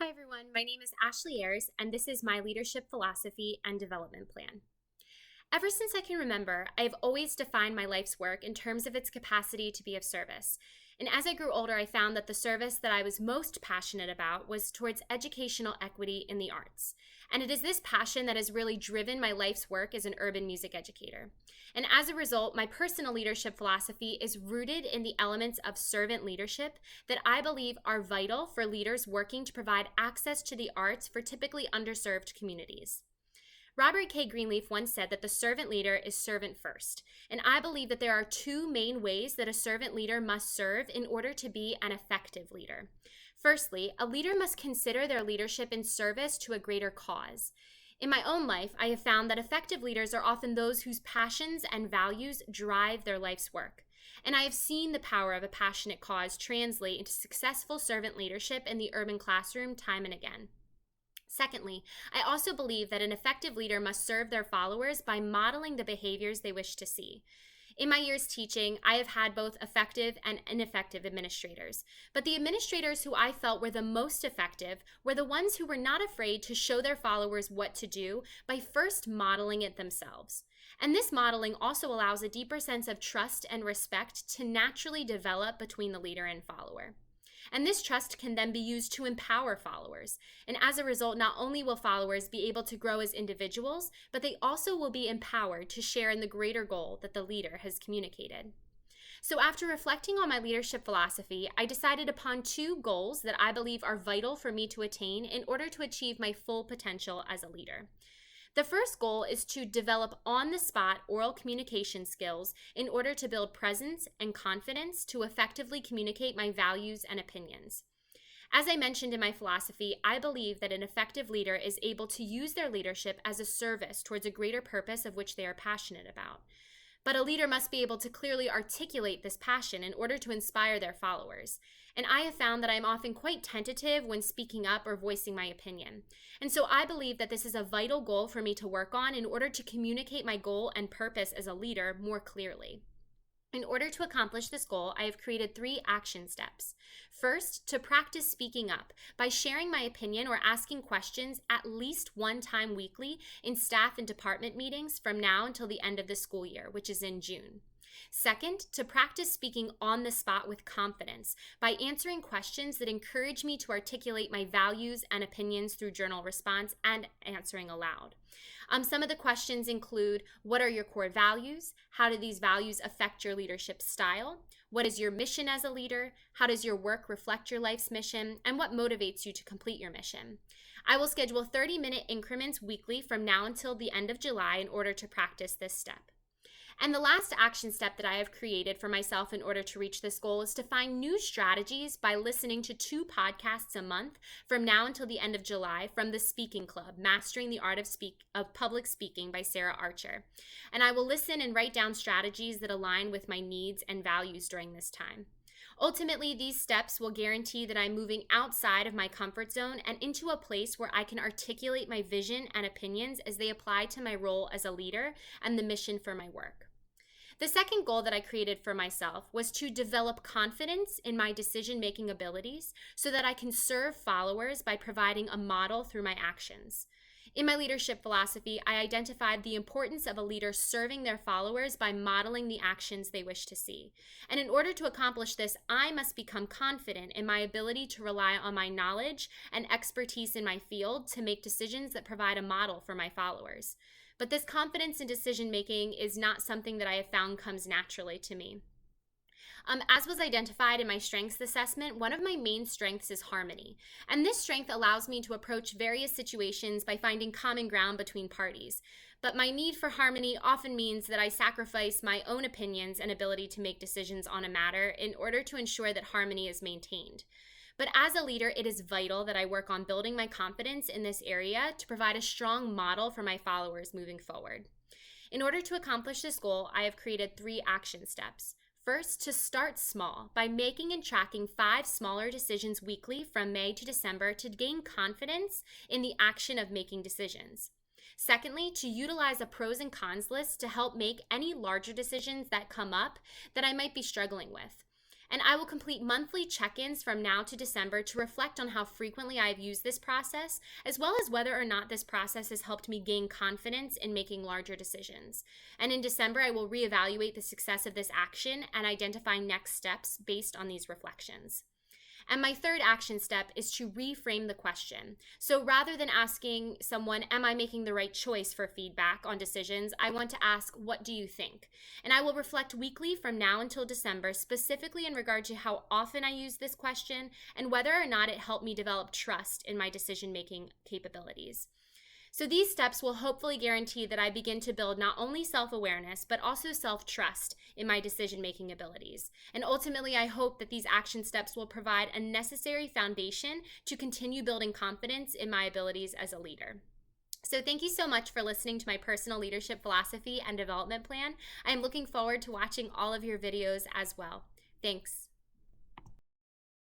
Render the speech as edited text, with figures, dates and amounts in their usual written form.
Hi, everyone. My name is Ashley Ayres, and this is my leadership philosophy and development plan. Ever since I can remember, I have always defined my life's work in terms of its capacity to be of service. And as I grew older, I found that the service that I was most passionate about was towards educational equity in the arts. And it is this passion that has really driven my life's work as an urban music educator. And as a result, my personal leadership philosophy is rooted in the elements of servant leadership that I believe are vital for leaders working to provide access to the arts for typically underserved communities. Robert K. Greenleaf once said that the servant leader is servant first, and I believe that there are two main ways that a servant leader must serve in order to be an effective leader. Firstly, a leader must consider their leadership in service to a greater cause. In my own life, I have found that effective leaders are often those whose passions and values drive their life's work. And I have seen the power of a passionate cause translate into successful servant leadership in the urban classroom time and again. Secondly, I also believe that an effective leader must serve their followers by modeling the behaviors they wish to see. In my years teaching, I have had both effective and ineffective administrators. But the administrators who I felt were the most effective were the ones who were not afraid to show their followers what to do by first modeling it themselves. And this modeling also allows a deeper sense of trust and respect to naturally develop between the leader and follower. And this trust can then be used to empower followers. And as a result, not only will followers be able to grow as individuals, but they also will be empowered to share in the greater goal that the leader has communicated. So after reflecting on my leadership philosophy, I decided upon two goals that I believe are vital for me to attain in order to achieve my full potential as a leader. The first goal is to develop on-the-spot oral communication skills in order to build presence and confidence to effectively communicate my values and opinions. As I mentioned in my philosophy, I believe that an effective leader is able to use their leadership as a service towards a greater purpose of which they are passionate about. But a leader must be able to clearly articulate this passion in order to inspire their followers. And I have found that I am often quite tentative when speaking up or voicing my opinion. And so I believe that this is a vital goal for me to work on in order to communicate my goal and purpose as a leader more clearly. In order to accomplish this goal, I have created 3 action steps. First, to practice speaking up by sharing my opinion or asking questions at least one time weekly in staff and department meetings from now until the end of the school year, which is in June. Second, to practice speaking on the spot with confidence by answering questions that encourage me to articulate my values and opinions through journal response and answering aloud. Some of the questions include, what are your core values? How do these values affect your leadership style? What is your mission as a leader? How does your work reflect your life's mission? And what motivates you to complete your mission? I will schedule 30-minute increments weekly from now until the end of July in order to practice this step. And the last action step that I have created for myself in order to reach this goal is to find new strategies by listening to 2 podcasts a month from now until the end of July from the Speaking Club, Mastering the Art of Public Speaking by Sarah Archer. And I will listen and write down strategies that align with my needs and values during this time. Ultimately, these steps will guarantee that I'm moving outside of my comfort zone and into a place where I can articulate my vision and opinions as they apply to my role as a leader and the mission for my work. The second goal that I created for myself was to develop confidence in my decision-making abilities so that I can serve followers by providing a model through my actions. In my leadership philosophy, I identified the importance of a leader serving their followers by modeling the actions they wish to see. And in order to accomplish this, I must become confident in my ability to rely on my knowledge and expertise in my field to make decisions that provide a model for my followers. But this confidence in decision-making is not something that I have found comes naturally to me. As was identified in my strengths assessment, one of my main strengths is harmony. And this strength allows me to approach various situations by finding common ground between parties. But my need for harmony often means that I sacrifice my own opinions and ability to make decisions on a matter in order to ensure that harmony is maintained. But as a leader, it is vital that I work on building my confidence in this area to provide a strong model for my followers moving forward. In order to accomplish this goal, I have created 3 action steps. First, to start small by making and tracking 5 smaller decisions weekly from May to December to gain confidence in the action of making decisions. Secondly, to utilize a pros and cons list to help make any larger decisions that come up that I might be struggling with. And I will complete monthly check-ins from now to December to reflect on how frequently I have used this process, as well as whether or not this process has helped me gain confidence in making larger decisions. And in December, I will reevaluate the success of this action and identify next steps based on these reflections. And my third action step is to reframe the question. So rather than asking someone, am I making the right choice for feedback on decisions, I want to ask, what do you think? And I will reflect weekly from now until December, specifically in regard to how often I use this question and whether or not it helped me develop trust in my decision-making capabilities. So these steps will hopefully guarantee that I begin to build not only self-awareness, but also self-trust in my decision-making abilities. And ultimately, I hope that these action steps will provide a necessary foundation to continue building confidence in my abilities as a leader. So thank you so much for listening to my personal leadership philosophy and development plan. I am looking forward to watching all of your videos as well. Thanks.